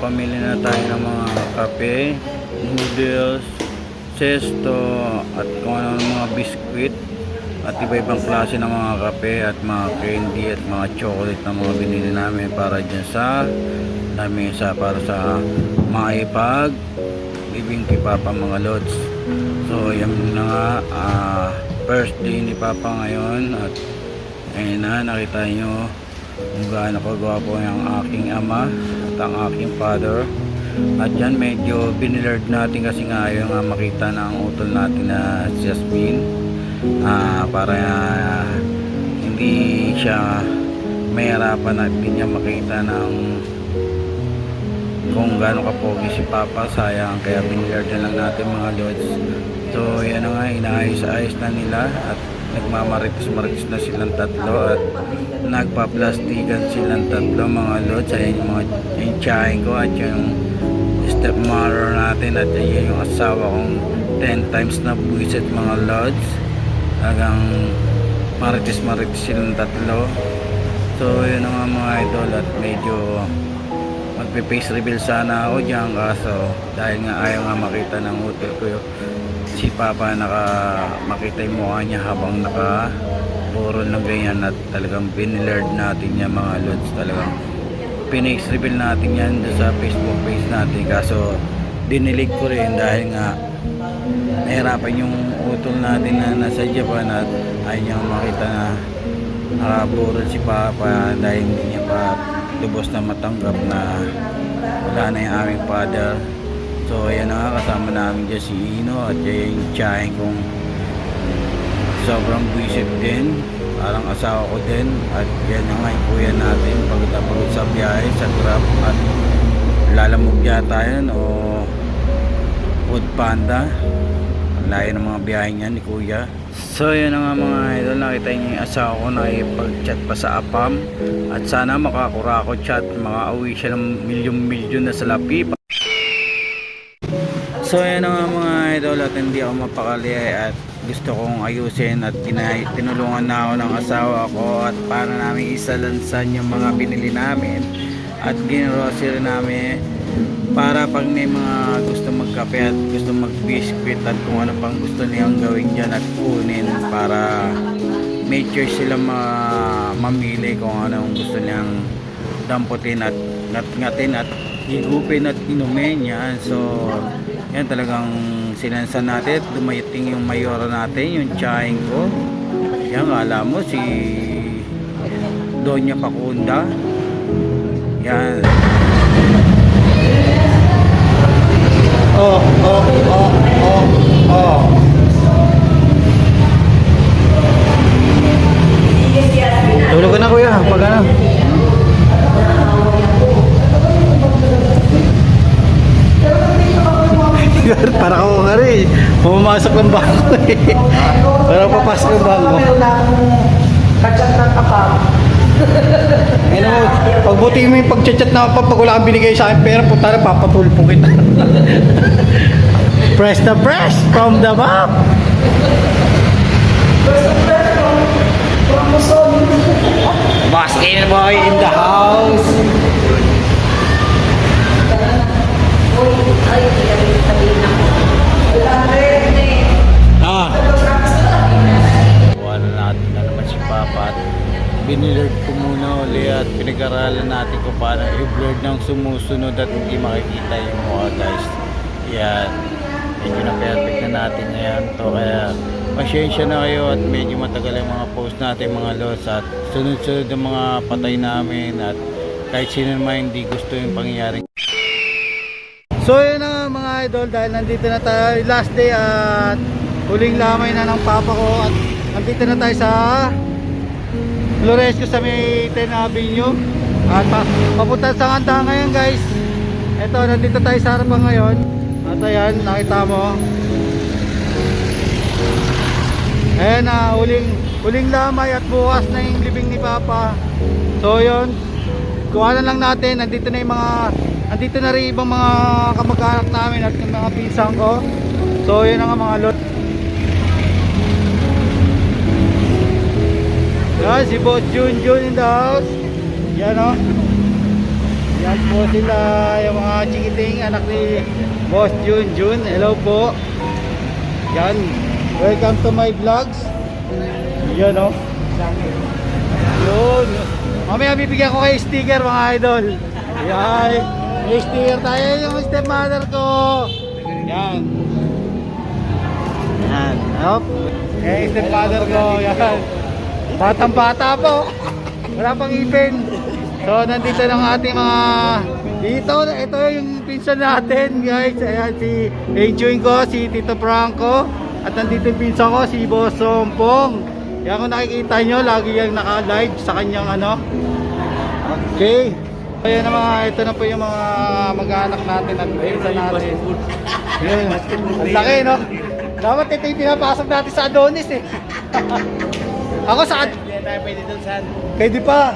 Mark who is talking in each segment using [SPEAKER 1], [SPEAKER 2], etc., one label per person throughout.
[SPEAKER 1] nakapamili na tayo ng mga kape, noodles, sesto at kung ano mga biskwit at iba-ibang klase ng mga kape at mga candy at mga chocolate na mga binili namin para dyan sa lamesa para sa maipag living kay Papa mga lods. So yan na nga, first day ni Papa ngayon at ayun na, nakita nyo kung gaano kagwapo yung aking ama at ang aking father. At yan medyo binilard natin kasi nga ayaw nga makita ng utol natin na si Jasmine, para hindi siya mahirapan at hindi niya makita ng kung gaano kapogi si Papa. Sayang, kaya binilard na lang natin mga lods. So yan na nga, inaayos-ayos na nila at nagmamaritis-maritis na silang tatlo at nagpa-plastikan silang tatlo mga lods. Ayan yung mga yung tiyahin ko at yung stepmother natin at ayan yung asawa kong 10 times na buwisit mga lods. Talagang maritis-maritis silang tatlo. So yun na nga mga idol at medyo magpe-face reveal sana ako dyan kaso dahil nga ayaw nga makita ng hotel ko si Papa makita yung mukha niya habang naka-burol ng ganyan at talagang binilard natin niya mga lods. Talagang pinace reveal natin yan sa Facebook page natin kaso dinilig ko rin dahil nga nahirapan yung utol natin na nasa Japan at ayaw niya makita na nakaburol si Papa dahil hindi niya pa lubos na matanggap na wala na yung aming father. So ayan na nga, kasama namin dyan si Ino at yung tiyahin kong sobrang buisit din, parang asawa ko din. At yan na nga yung kuya natin pagod sa biyahe sa Grab at lalamog yata yun o Food Panda. Ang layo ng mga biyahe niya ni kuya. So yun na nga mga idol, nakita niyo yung asawa ko na ipag-chat pa sa APAM at sana makakura ko chat, makauwi siya ng milyon-milyon na sa lapi. So yun na nga mga idol at hindi ako mapakali at gusto kong ayusin at tinulungan na ako ng asawa ko at para namin isalansan yung mga binili namin at ginrocery namin para pag may mga gusto magkape at gusto mag-biscuit at kung ano pang gusto niyang gawin dyan at kunin para make sure sila mamili kung anong gusto niyang damputin at ngatin at higupin at inumin yan. So yan talagang sinansan natin at dumating yung mayora natin, yung tiyahin ko. Yan, alam mo si Doña Pakunda yan. Tulog ka na kuya, pag ano para ako nga rin pumasok ng bangko para papasok ng bangko
[SPEAKER 2] kachat ng kapag
[SPEAKER 1] pagbuti mo yung pag-chat na pag wala kang binigay sa akin pera punta na papatulpo kita. Press the press from the map. Basket boy in the house. Wala natin na naman si Papa at binilard ko muna uli at pinag-aralan natin kung paano i-blurred ng sumusunod at hindi makikita yung mukha guys. Yan, medyo na perfect na natin ngayon to kaya pasyensya na kayo at medyo matagal yung mga post natin mga lods at sunod-sunod ang mga patay namin at kahit sino naman hindi gusto yung pangyayari. So yun na mga idol, dahil nandito na tayo last day at huling lamay na ng Papa ko at nandito na tayo sa Floresco sa may 10 Avenue at papunta sa Kanda ngayon guys. Eto, nandito tayo sa harapan ngayon at ayan, nakita mo ayan na, huling lamay at bukas na yung libing ni Papa. So yun, kuhanan lang natin, nandito na rin ibang mga kamag-anak namin at yung mga pinsang ko. So yun na nga mga lot. Yan, si Boss Junjun in the house. Yan o. Yan po sila, yung mga chikiting anak ni Boss Junjun. Hello po. Yan. Welcome to my vlogs. Yan o. Yun. Mamaya bibigyan ko kayo sticker mga idol. Yan. May sticker tayo yung stepmother ko. Yan. Yan. Hop. Eh, stepmother ko. Yan. Batang bata po. Wala pang ipin. So nandito ng ating mga dito, ito yung pinsan natin guys. Ayan si Enjoying ko, si Tito Franco. At nandito yung pinsan ko, si Boss Sompong. Yan kung nakikita nyo, lagi yung naka-live sa kanyang ano. Okay. Ayan na mga, ito na po yung mga mag-anak natin at pinsan natin. Yun, ang laki no. Dapat ito yung pinapasok natin sa Adonis eh. Ako sa
[SPEAKER 2] Hindi tayo pwede dun saan.
[SPEAKER 1] pwede pa.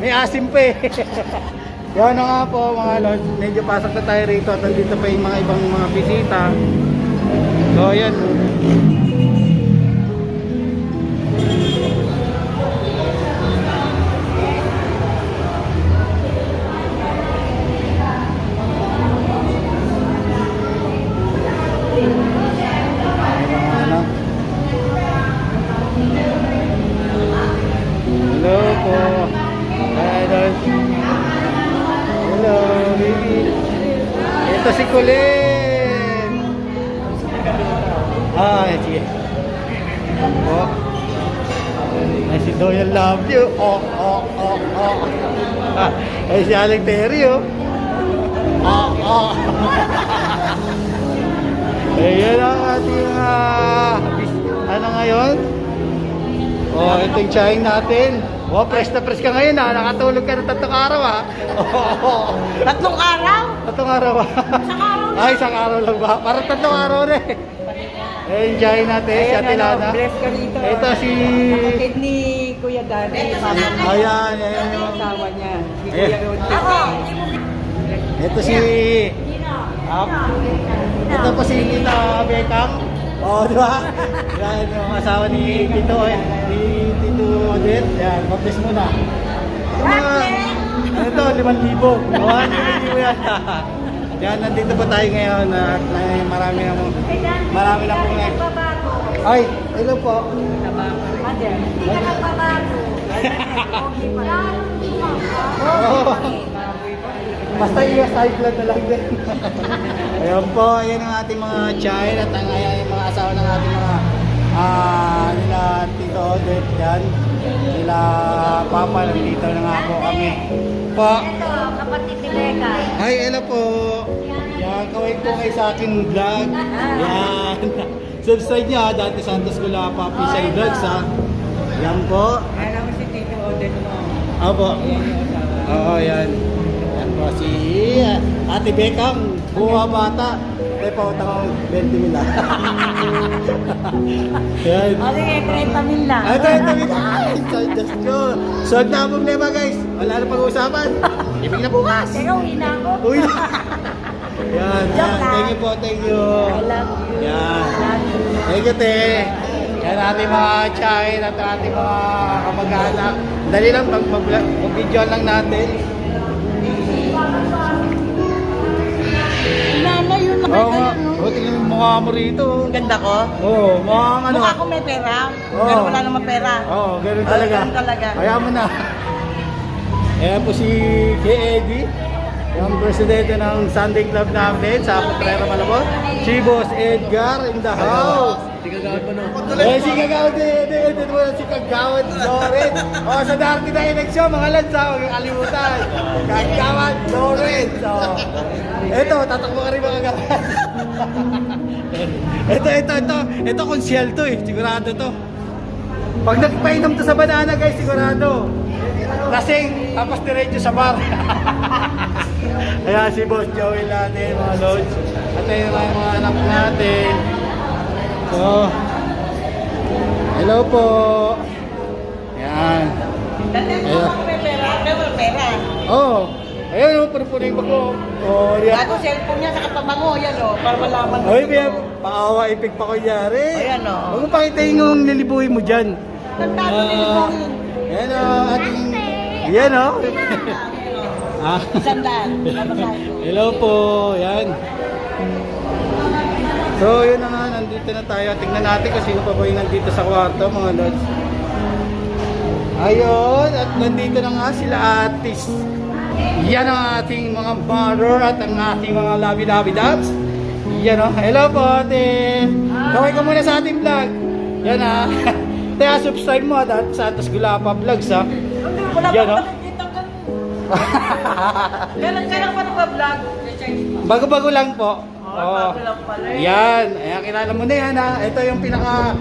[SPEAKER 1] May asim pa eh. Yan na nga po mga lord. Medyo pasok na tayo rito at nandito pa yung mga ibang mga bisita. So yan. Hello po. Hello. Hello, baby. Ito si Colin. Sige. Po. Ay, si Doyle love you. Ay, si Aling Terry, oh. Ayan ang ating ano ngayon? Oh, ito yung tsahin natin. Oh, press na press ka ngayon ha. Nakatulog ka na 3 araw ha. Oh,
[SPEAKER 2] 3 araw?
[SPEAKER 1] 3 araw ha. Ay, 1 araw lang ba? Parang 3 araw na eh. Eh, yung tsahin natin, si Ate Lana.
[SPEAKER 2] Bless ka rito.
[SPEAKER 1] Ito si...
[SPEAKER 2] Kapatid ni Kuya Dani.
[SPEAKER 1] Ayan, ayan.
[SPEAKER 2] Yung asawa niya. Si
[SPEAKER 1] Ayan.
[SPEAKER 2] Kuya Ronti.
[SPEAKER 1] Ito si... Ito po si Tita Bekang. Oh, di ba? Yan yung asawa ni Tito, ni Tito Odette. Yan, mag-bless muna. Ito mga... Ano ito? 5,000. Oh, 5,000 yan. Yan, nandito po tayo ngayon at marami na po ngayon. Ay, hello po. Oh. Basta i-side blood na lang din. Ayan po, ayan ang ating mga child at ang ayan yung mga asawa ng ating mga nila Tito Odette yan. Nila Papa, nandito na nga po kami. Po.
[SPEAKER 3] Kapatid ni Becca.
[SPEAKER 1] Hi, hello po. Yan, kaway po kayo sa aking vlog. Yan. Subscribe niya, Dante Santos Gulapa Official Vlogs ha. Yan po.
[SPEAKER 2] Alam mo si Tito Odette mo.
[SPEAKER 1] Opo. Oo, yan. Yan po si Ate Bekang, buwa bata. May pautang ako 20 mil. Yan.
[SPEAKER 3] O sige, 30 mil lang.
[SPEAKER 1] Ito, ay, just ko. Solve na ang problema guys. Wala na pag-uusapan. Ibig na bukas.
[SPEAKER 3] Pero uwi na ako.
[SPEAKER 1] Uy. Yan, yan. Thank you po, thank you.
[SPEAKER 3] I love you.
[SPEAKER 1] Yan.
[SPEAKER 3] Love you.
[SPEAKER 1] Thank you, te. Yan ating mga chain at ating mga kamag-anak. Dali lang, mag-video lang natin.
[SPEAKER 3] Nana, yun na
[SPEAKER 1] Oo nga. Oh, tingnan mo yung mukha mo rito.
[SPEAKER 2] Ang ganda ko.
[SPEAKER 1] Oo, mukhang ano.
[SPEAKER 2] Mukha ko may pera.
[SPEAKER 1] Oo.
[SPEAKER 2] Pero wala namang pera.
[SPEAKER 1] Oo, ganun talaga.
[SPEAKER 2] Ganun talaga.
[SPEAKER 1] Kaya mo na. Ayan po si Eddie, yung presidente ng Sunday Club namin sa Potrero Malabon. Si Boss Edgar in the house.
[SPEAKER 2] Si Kagawad mo no.
[SPEAKER 1] Eh, si Kagawad din. Si Kagawad Loren. O, sa darating na eleksyon, mga lads, huwag yung kalimutan. Kagawad Loren. So, eto, tatakbo ka rin mga kagawad. Ito, konsyel to eh. Sigurado to. Pag nagpainom to sa banana guys, sigurado. Lasing, tapos diretso sa bar. Ayan si Boss Joey natin, mga lods. At ayun yung mga anak natin. So, hello po. Ayan.
[SPEAKER 2] Dati
[SPEAKER 1] Ayun.
[SPEAKER 2] mukha ko may pera. Pero wala pera.
[SPEAKER 1] Oh, ayun yung puro yung bago. Oh, yan.
[SPEAKER 2] Bago cellphone niya sa kapabango. Yan o. Para malaman mo.
[SPEAKER 1] Oy, may paawa ipig pa ko yari.
[SPEAKER 2] Ayan o.
[SPEAKER 1] Huwag mo pakita yung lilibuhin mo dyan.
[SPEAKER 2] Tandaan mo nilibongin.
[SPEAKER 1] Ayan o, ating... Ayan o. Ah.
[SPEAKER 2] 100. Babasahin ko.
[SPEAKER 1] Hello po, yan. So, yun na nga, nandito na tayo. Tingnan natin kung sino pa ba yung nandito sa kwarto, mga lods. Ayun, at nandito na nga sila atis. Yan ang ating mga mother at ang ating mga labi-labi dabs. Yan o, hello po ate. Kaway ka muna sa ating vlog. Yan ha. Kaya subscribe mo at sa Atos Gulapa Vlogs ha.
[SPEAKER 2] Wala
[SPEAKER 1] Yan,
[SPEAKER 2] pa
[SPEAKER 1] no?
[SPEAKER 2] nakikita ka. Kailan pa nag-vlog?
[SPEAKER 1] Bago-bago lang po.
[SPEAKER 2] Bago lang pala eh.
[SPEAKER 1] Yan, ayan, kilala mo na yan ha. Ito yung pinaka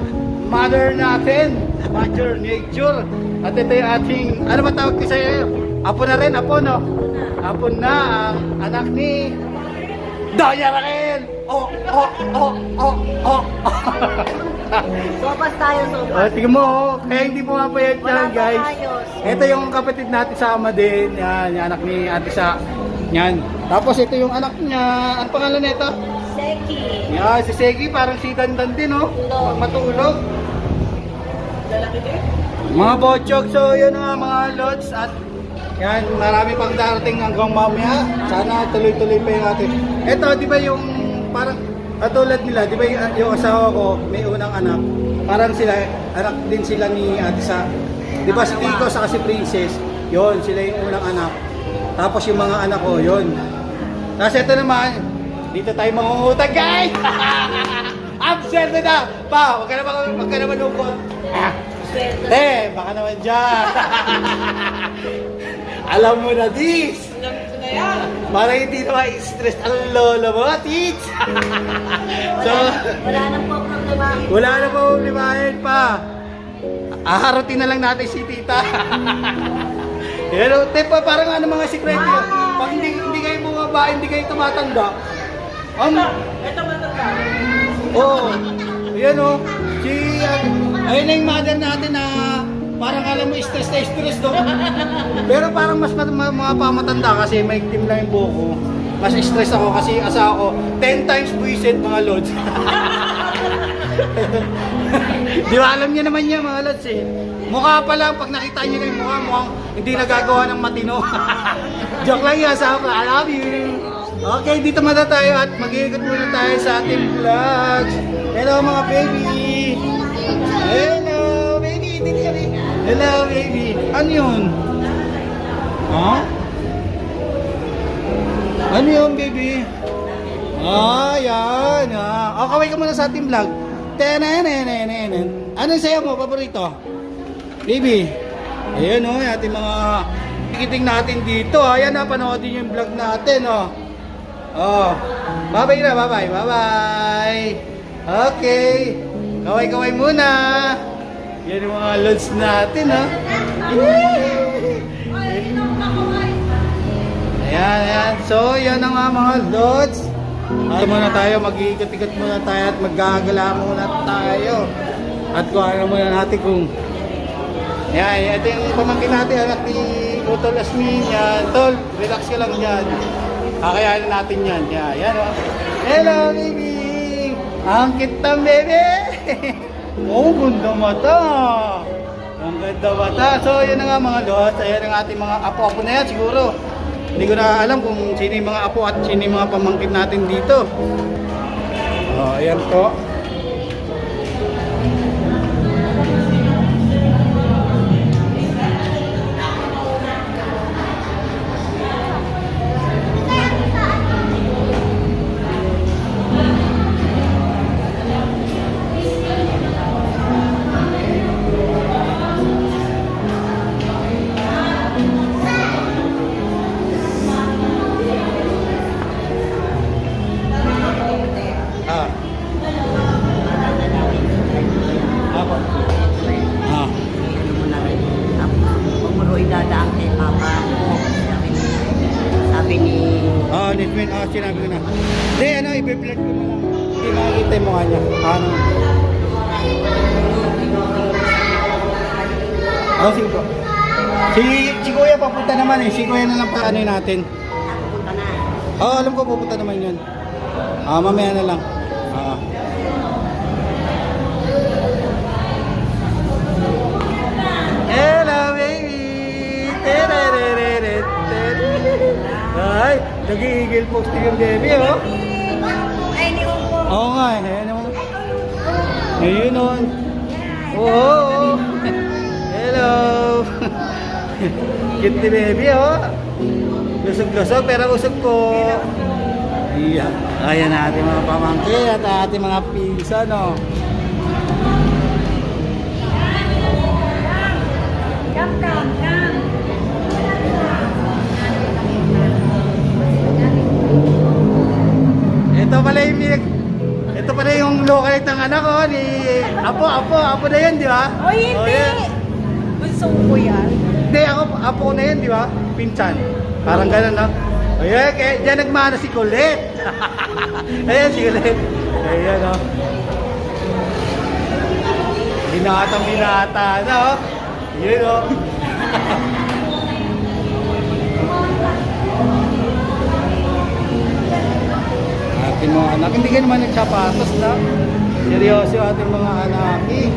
[SPEAKER 1] mother natin. Mother nature. At ito yung ating, ano ba tawag ko sa'yo? Apo na rin, apo no? Apo na ang anak ni Doña Raquel.
[SPEAKER 3] Sopas tayo, sopas.
[SPEAKER 1] Tingnan mo, kaya hindi po mapayat
[SPEAKER 3] Wala
[SPEAKER 1] yan
[SPEAKER 3] pa
[SPEAKER 1] guys.
[SPEAKER 3] ayos.
[SPEAKER 1] Ito yung kapatid natin sa ama din. Yan, yung anak ni Ate Sa. Yan. Tapos ito yung anak niya. Ano pangalan nito?
[SPEAKER 3] Seki.
[SPEAKER 1] Yan, si Segi. Parang si Dandan din, oh. Pag matulog.
[SPEAKER 2] Lalaki din.
[SPEAKER 1] Mga bochok. So, yun nga mga lods. At yan, marami pang darating hanggang mamaya. Sana tuloy-tuloy pa yung atin. Ito, di ba yung parang katulad nila, di ba yung asawa ko, may unang anak. Parang sila, anak din sila ni Ate Sa. Di ba si Kiko sa si Princess, yon sila yung unang anak. Tapos yung mga anak ko, yon. Tapos ito naman, dito tayo mangungutang guys! Absent na! Pa, wag ka naman lungkot. Baka naman dyan. Alam mo na this.
[SPEAKER 2] Alam ko na yan.
[SPEAKER 1] Para hindi na ma-stress ang lolo mo, tits. So,
[SPEAKER 3] Wala nang po problema.
[SPEAKER 1] wala na pa problemahin pa. Aharutin na lang natin si tita. Pero, tepa, parang ano mga sikreto yun. Pag hindi kayo bumaba, hindi kayo tumatanda. Ano?
[SPEAKER 2] Ito matanda.
[SPEAKER 1] Oo. Ayan o. Ayun na yung mother natin na parang alam mo stress na stress do. Pero parang mas mga pamatanda kasi may team lang yung buhok ko. Mas stress ako kasi asawa ko 10 times buwisit mga lods. Di ba alam niyo naman yan mga lods eh. Mukha pa lang pag nakita niyo yung mukha, mukhang hindi nagagawa ng matino. Joke lang yung asawa ko. I love you. Okay, dito muna tayo at mag-iikot muna tayo sa ating vlogs. Hello mga baby. Hello baby. Hello baby. Ano yun? Huh? Ano yun baby? Yan. Kaway ka muna sa ating vlog. Ano yung sayo mo? Paborito? Baby. Ayan o, yung ating mga kikiting natin dito. Ayan na, panoodin yung vlog natin o. Bye-bye na, bye-bye. Okay. Kaway-kaway muna. Yan yung mga lods natin ha. Ayan. So, yan ang mga lods. Ay muna tayo, mag-iikot-ikot muna tayo at maggagala muna tayo. At kung ano muna natin kung yan, ito yung pamangkin natin, anak ni Utol Asmin. Yan, Tol, relax ka lang dyan. Kakayanin natin yan. Yan o. Hello, baby! Ang kita, baby! Oh, ganda mata! Ang ganda mata. So, yun na nga mga lods. Ayan ang ating mga apo-apo na yan siguro. Hindi ko na alam kung sino yung mga apo at sino yung mga pamangkin natin dito. Ayan po. Sinabi ko na. Hindi, i-vlog ko na lang. Hindi makikita yung mukha niya. Sige po. Si Kuya papunta naman eh. Si Kuya na lang pa natin.
[SPEAKER 3] Pupunta na.
[SPEAKER 1] Alam ko pupunta naman yun. Mamaya na lang. Hello baby. Nag-i-eagle posting yung baby, oh.
[SPEAKER 3] Ay, ni Opo.
[SPEAKER 1] Oo nga, ayan yung... Ayun, oh. Oh, hello. Cute ni baby, oh. Lusog-lusog, pero usog ko. Iya. Ayan na ating mga pamangkin at ating mga pinsan, oh.
[SPEAKER 3] Come, come, come.
[SPEAKER 1] Ito pala yung localite ng anak ko ni Apo na yun, di ba?
[SPEAKER 2] Oh, hindi.
[SPEAKER 1] yan.
[SPEAKER 2] Gusto ko yan.
[SPEAKER 1] Hindi, Apo ko na yun, di ba? Pinsan. Parang ganun, no? Ayan, kaya dyan nagmana si Colette. Ayan, si Colette. Ayan, no? Binata, no? Yun, no? Ating mga anak, hindi ka naman nagsapatos na. Seryoso ating mga anak, eh.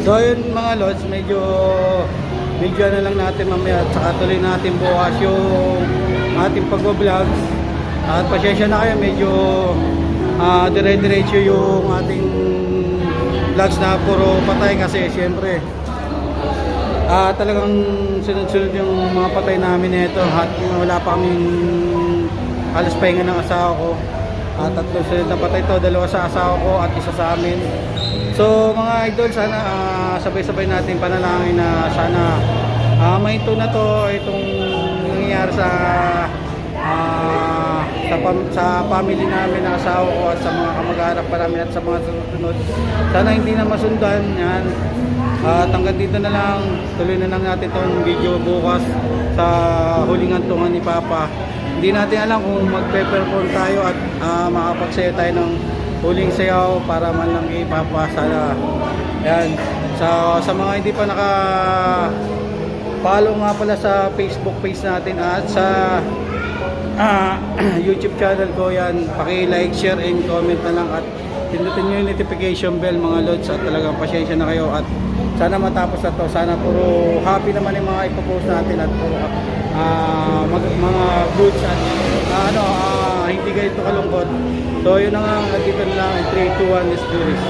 [SPEAKER 1] So yun mga lods, medyo ano lang natin mamaya at saka tuloy natin bukas yung ating pag-vlogs. At pasensya na kayo, medyo dire-diretso yung ating vlogs na puro patay kasi siyempre talagang sunod-sunod yung mga patay namin nito at wala pa kaming halos pahinga ng asawa ko. Tatlong sunod na patay to, 2 sa asawa ko at 1 sa amin. So mga idol, sana sabay-sabay natin panalangin na sana mahinto na to itong nangyayari sa family namin ng asawa ko at sa mga kamag-anak pa namin at sa mga sunod. Sana hindi na masundan yan. At hanggang dito na lang, tuloy na lang natin itong video bukas sa huling hantungan ni Papa. Hindi natin alam kung magpe-perform tayo at makapagsayo tayo ng huling sayaw para man lang kay Papa. Sana yan. Sa mga hindi pa follow nga pala sa Facebook page natin at sa YouTube channel ko yan, paki-like, share and comment na lang at pindutin nyo yung notification bell mga lods at talagang pasyensya na kayo at sana matapos na to, sana puro happy naman yung mga ipopost natin at puro mga goods at hindi ganito kalungkot. So yun na nga, dito na lang 3, 2, 1, let's do this.